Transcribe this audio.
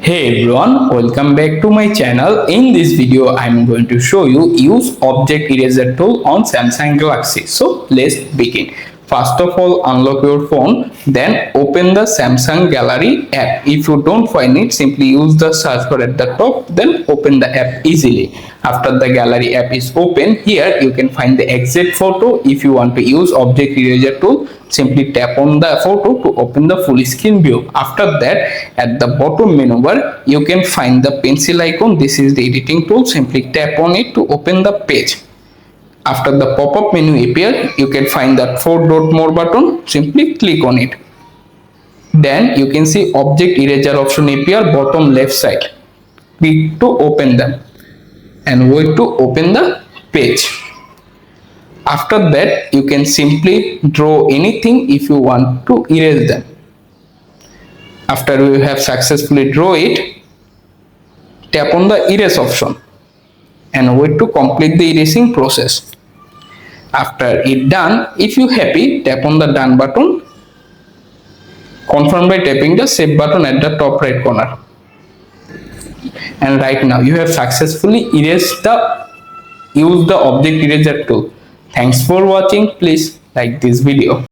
Hey everyone, welcome back to my channel. In this video, I'm going to show you use object eraser tool on Samsung Galaxy. So let's begin. First of all, unlock your phone, then open the Samsung Gallery app. If you don't find it, simply use the search bar at the top, then open the app easily. After the Gallery app is open, here you can find the exact photo. If you want to use object eraser tool, simply tap on the photo to open the full screen view. After that, at the bottom menu bar, you can find the pencil icon. This is the editing tool. Simply tap on it to open the page. After the pop-up menu appear, you can find that 4 dot more button. Simply click on it. Then you can see object eraser option appear bottom left side. Click to open them and wait to open the page. After that, you can simply draw anything if you want to erase them. After you have successfully draw it, tap on the erase option and wait to complete the erasing process. After it done, if you happy, tap on the done button. Confirm by tapping the save button at the top right corner. And right now you have successfully use the object eraser tool. Thanks for watching. Please like this video.